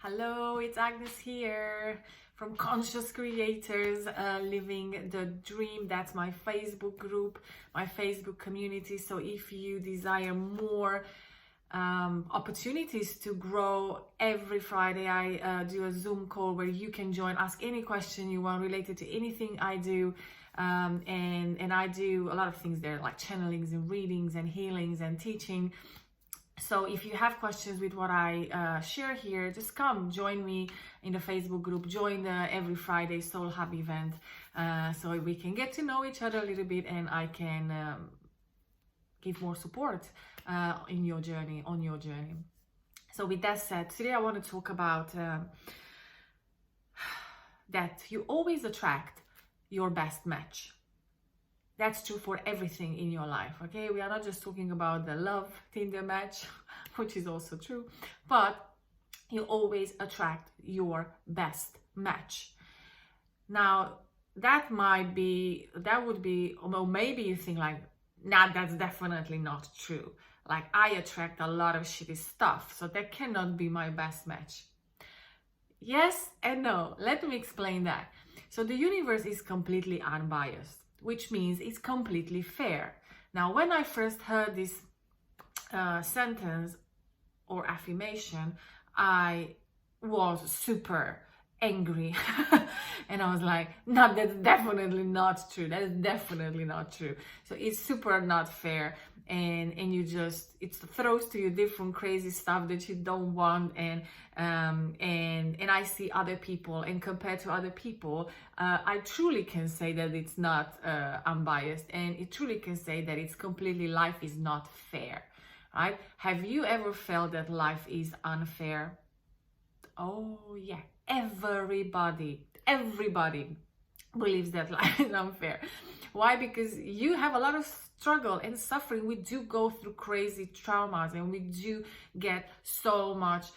Hello, it's Agnes here from Conscious Creators, Living the Dream. That's my Facebook group, my Facebook community. So if you desire more opportunities to grow, every Friday I do a Zoom call where you can join, ask any question you want related to anything I do. And I do a lot of things there, like channelings and readings and healings and teaching. So if you have questions with what I share here, just come join me in the Facebook group, join the every Friday Soul Hub event, so we can get to know each other a little bit, and I can give more support in your journey, on your journey. So with that said, today I want to talk about that you always attract your best match. That's true for everything in your life, okay? We are not just talking about the love Tinder match, which is also true, but you always attract your best match. Now, that would be, or maybe you think like, nah, that's definitely not true. Like, I attract a lot of shitty stuff, so that cannot be my best match. Yes and no. Let me explain that. So the universe is completely unbiased, which means it's completely fair. Now, when I first heard this sentence or affirmation, I was super angry. And I was like, no, that's definitely not true. That is definitely not true. So it's super not fair. And you just, it throws to you different crazy stuff that you don't want. And I see other people, and compared to other people, I truly can say that it's not unbiased, and it truly can say that it's completely, life is not fair, right? Have you ever felt that life is unfair? Oh yeah, everybody believes that life is unfair. Why? Because you have a lot of struggle and suffering. We do go through crazy traumas, and we do get so much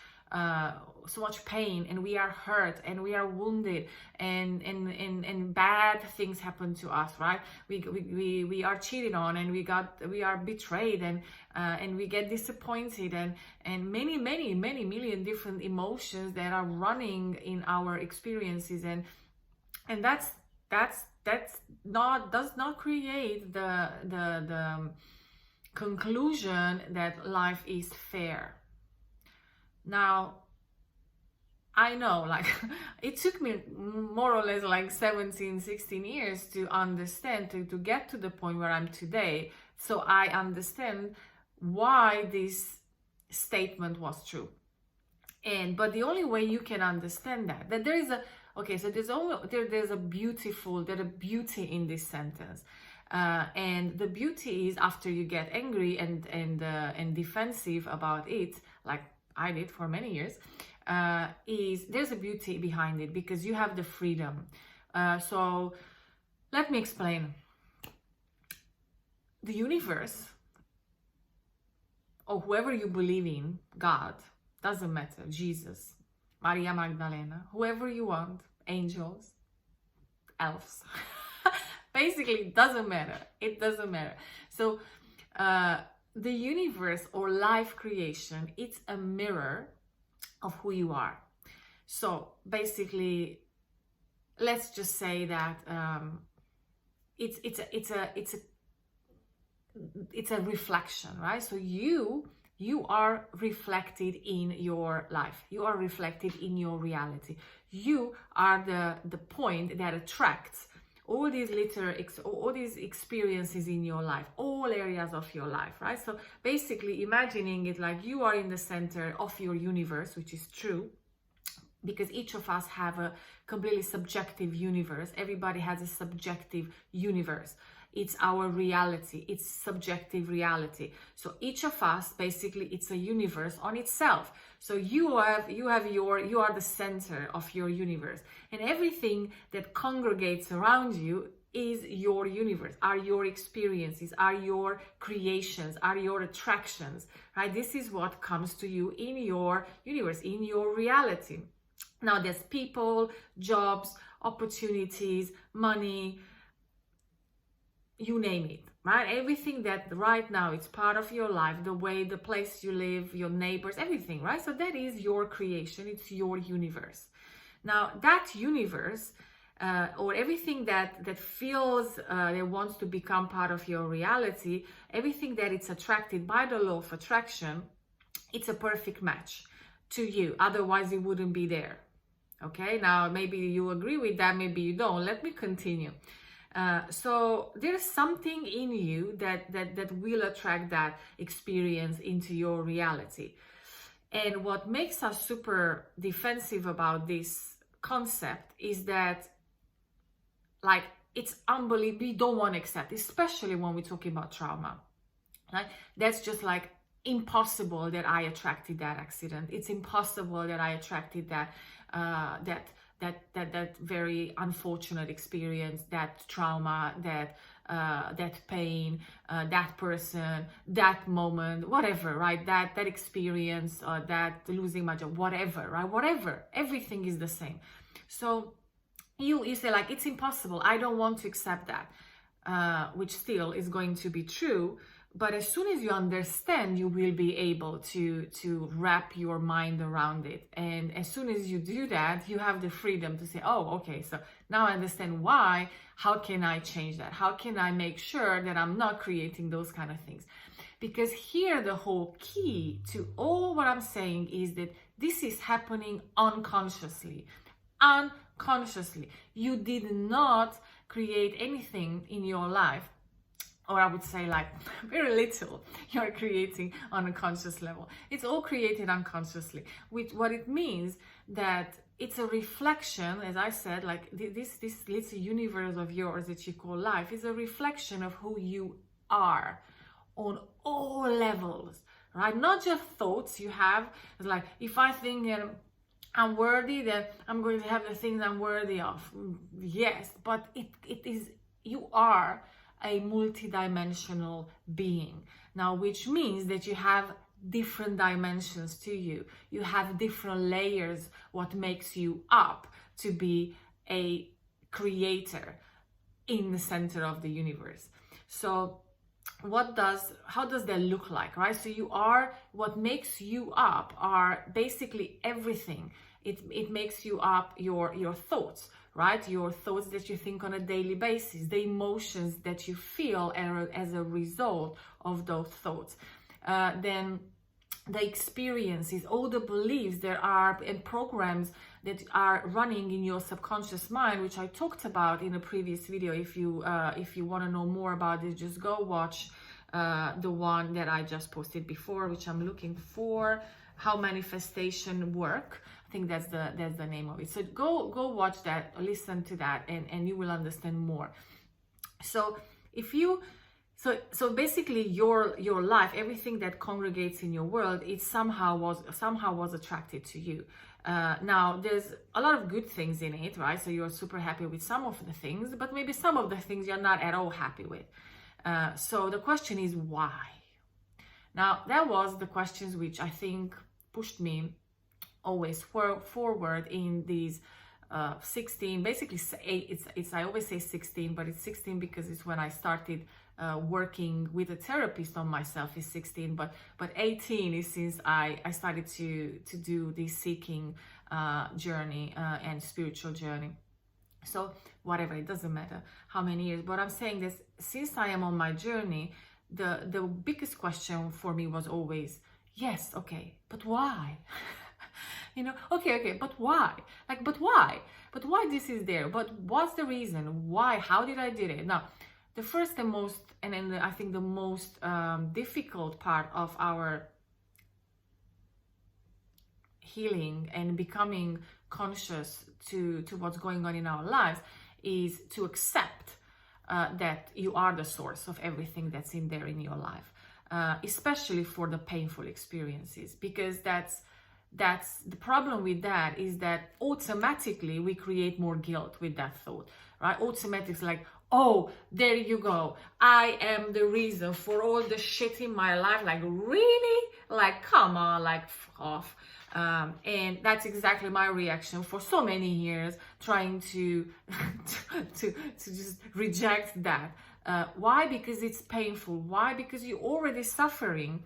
pain, and we are hurt, and we are wounded, and bad things happen to us, right? We are cheated on, and we are betrayed, and we get disappointed, and many million different emotions that are running in our experiences, and that's does not create the conclusion that life is fair. Now, I know, like, it took me more or less like 16 years to understand, to get to the point where I'm today. So I understand why this statement was true. But the only way you can understand that there is there's a beauty in this sentence. And the beauty is, after you get angry and defensive about it, like I did for many years, is there's a beauty behind it, because you have the freedom. So let me explain. The universe, or whoever you believe in, God, doesn't matter, Jesus, Maria Magdalena, whoever you want, angels, elves, basically it doesn't matter. So the universe, or life creation, it's a mirror of who you are. So basically, let's just say that it's a reflection, right? So you are reflected in your life. You are reflected in your reality. You are the point that attracts all these experiences in your life, all areas of your life, right? So basically, imagining it like you are in the center of your universe, which is true, because each of us have a completely subjective universe. Everybody has a subjective universe. It's our reality, it's subjective reality. So each of us, basically, it's a universe on itself. So you are the center of your universe, and everything that congregates around you is your universe, are your experiences, are your creations, are your attractions, right? This is what comes to you in your universe, in your reality. Now, there's people, jobs, opportunities, money, you name it, right? Everything that right now it's part of your life, the way, the place you live, your neighbors, everything, right? So that is your creation, it's your universe. Now that universe, or everything that feels that wants to become part of your reality, everything that it's attracted by the law of attraction, it's a perfect match to you. Otherwise it wouldn't be there. Okay, now maybe you agree with that, maybe you don't. Let me continue. So there's something in you that will attract that experience into your reality. And what makes us super defensive about this concept is that, like, it's unbelievable. We don't want to accept, especially when we're talking about trauma. Right? That's just like impossible that I attracted that accident. It's impossible that I attracted that that very unfortunate experience, that trauma, that pain, that person, that moment, whatever, right? That experience, that losing my job, whatever, right? Whatever, everything is the same. So you say like, it's impossible, I don't want to accept that, which still is going to be true. But as soon as you understand, you will be able to wrap your mind around it. And as soon as you do that, you have the freedom to say, oh, okay, so now I understand why. How can I change that? How can I make sure that I'm not creating those kind of things? Because here, the whole key to all what I'm saying is that this is happening unconsciously. Unconsciously. You did not create anything in your life, or I would say like very little you're creating on a conscious level. It's all created unconsciously, which what it means that it's a reflection, as I said, like this little universe of yours that you call life is a reflection of who you are on all levels, right? Not just thoughts you have. It's like, if I think I'm worthy, then I'm going to have the things I'm worthy of. Yes, but it is, you are a multidimensional being now, which means that you have different dimensions to you. You have different layers, what makes you up to be a creator in the center of the universe. So how does that look like, right? So you are, what makes you up are basically everything. It makes you up your thoughts, right? Your thoughts that you think on a daily basis, the emotions that you feel as a result of those thoughts, then the experiences, all the beliefs there are and programs that are running in your subconscious mind, which I talked about in a previous video. If you want to know more about it, just go watch the one that I just posted before, which I'm looking for, How Manifestation Work. I think that's the name of it. So go watch that, listen to that, and you will understand more. So if you so basically your life, everything that congregates in your world, it somehow was attracted to you. Now there's a lot of good things in it, right? So you're super happy with some of the things, but maybe some of the things you're not at all happy with. So the question is why? Now that was the questions which I think pushed me always forward in these 16, basically it's I always say 16, but it's 16 because it's when I started working with a therapist on myself is 16, but 18 is since I started to do this seeking journey and spiritual journey. So whatever, it doesn't matter how many years, but I'm saying this, since I am on my journey, the biggest question for me was always, yes, okay, but why? You know, okay, but why? Like, but why? But why this is there? But what's the reason? Why? How did I do it? Now, the first and most, and then I think the most difficult part of our healing and becoming conscious to what's going on in our lives is to accept that you are the source of everything that's in there in your life, especially for the painful experiences, because that's the problem with that, is that automatically we create more guilt with that thought, right? Automatically, it's like, oh, there you go, I am the reason for all the shit in my life. Like, really? Like, come on, like, fuck off. And that's exactly my reaction for so many years, trying to just reject that Why? Because it's painful. Why? Because you're already suffering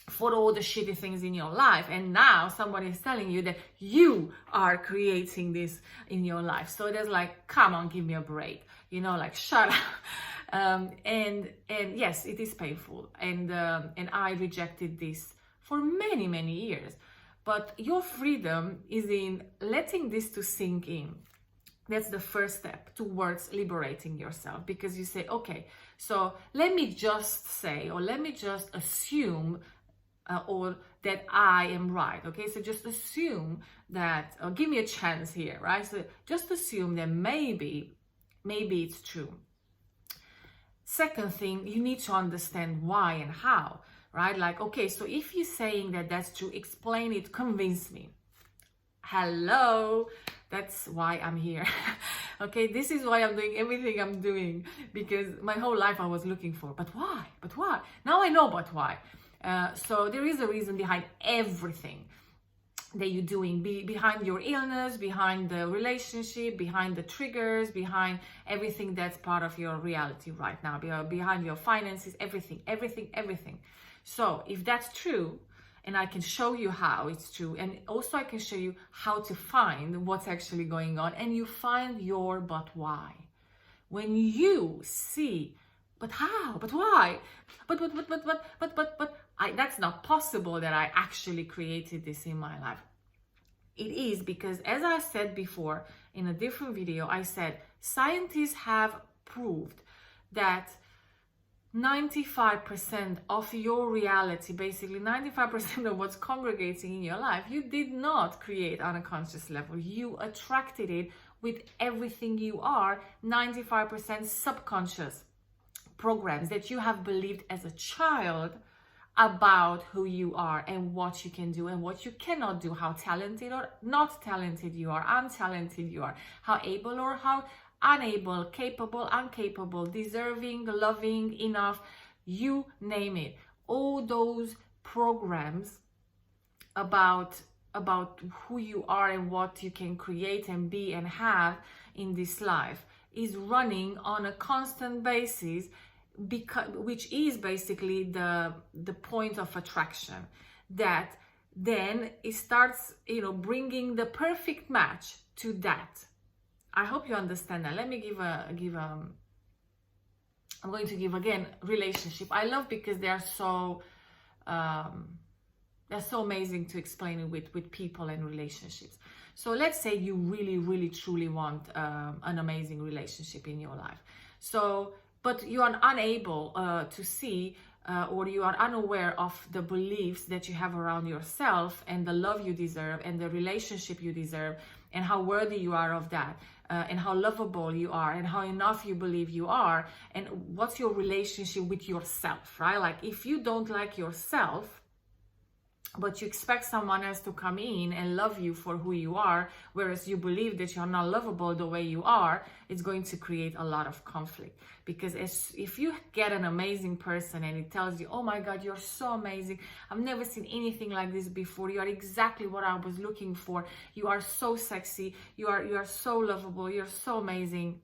for all the shitty things in your life, and now somebody is telling you that you are creating this in your life. So there's like, come on, give me a break, you know, like shut up. And yes, it is painful, and I rejected this for many years. But your freedom is in letting this to sink in. That's the first step towards liberating yourself, because you say, okay, so let me just say, or let me just assume, or that I am right. Okay, so just assume that, or give me a chance here, right? So just assume that maybe it's true. Second thing, you need to understand why and how, right? Like, okay, so if you're saying that that's true, explain it, convince me. Hello, that's why I'm here. Okay, this is why I'm doing everything I'm doing, because my whole life I was looking for, but why? Now I know, but why? So there is a reason behind everything that you're doing, behind your illness, behind the relationship, behind the triggers, behind everything that's part of your reality right now, behind your finances, everything. So if that's true, and I can show you how it's true, and also I can show you how to find what's actually going on, and you find your but why. When you see, but how, but why, but that's not possible that I actually created this in my life. It is because, as I said before in a different video, I said scientists have proved that 95% of your reality, basically 95% of what's congregating in your life, you did not create on a conscious level. You attracted it with everything you are, 95% subconscious programs that you have believed as a child about who you are and what you can do and what you cannot do, how talented or not talented you are, untalented you are, how able or how unable, capable, incapable, deserving, loving, enough, you name it. All those programs about who you are and what you can create and be and have in this life is running on a constant basis, which is basically the point of attraction, that then it starts, bringing the perfect match to that. I hope you understand that. Let me I'm going to give again relationship. I love, because they are so amazing to explain it with people and relationships. So let's say you really truly want an amazing relationship in your life. So, but you are unable to see or you are unaware of the beliefs that you have around yourself and the love you deserve and the relationship you deserve and how worthy you are of that. And how lovable you are and how enough you believe you are, and what's your relationship with yourself, right? Like, if you don't like yourself, but you expect someone else to come in and love you for who you are, whereas you believe that you're not lovable the way you are, it's going to create a lot of conflict. Because if you get an amazing person and it tells you, oh my God, you're so amazing, I've never seen anything like this before, you are exactly what I was looking for, you are so sexy, you are so lovable, you're so amazing.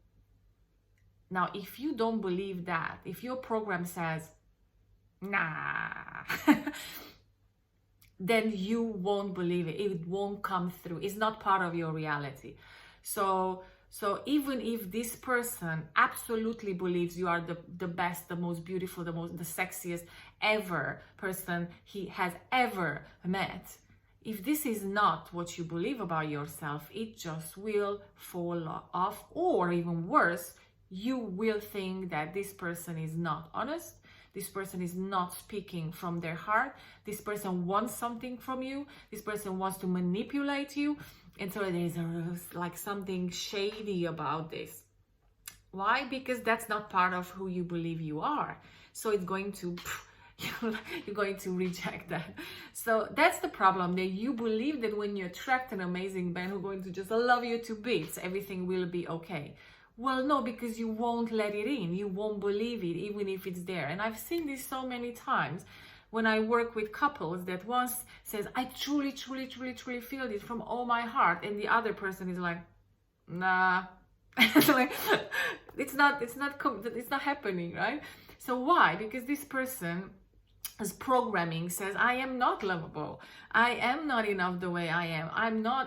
Now, if you don't believe that, if your program says, nah, then you won't believe it. It won't come through. It's not part of your reality. So even if this person absolutely believes you are the best, the most beautiful, the sexiest ever person he has ever met, if this is not what you believe about yourself, it just will fall off. Or even worse, you will think that this person is not honest. This person is not speaking from their heart. This person wants something from you. This person wants to manipulate you. And so there's like something shady about this. Why? Because that's not part of who you believe you are. So it's going to, you're going to reject that. So that's the problem, that you believe that when you attract an amazing man who's going to just love you to bits, everything will be okay. Well, no, because you won't let it in. You won't believe it, even if it's there. And I've seen this so many times when I work with couples, that one says, I truly feel it from all my heart. And the other person is like, nah, Like, it's not happening, right? So why? Because this person as programming says, I am not lovable, I am not enough the way I am, I'm not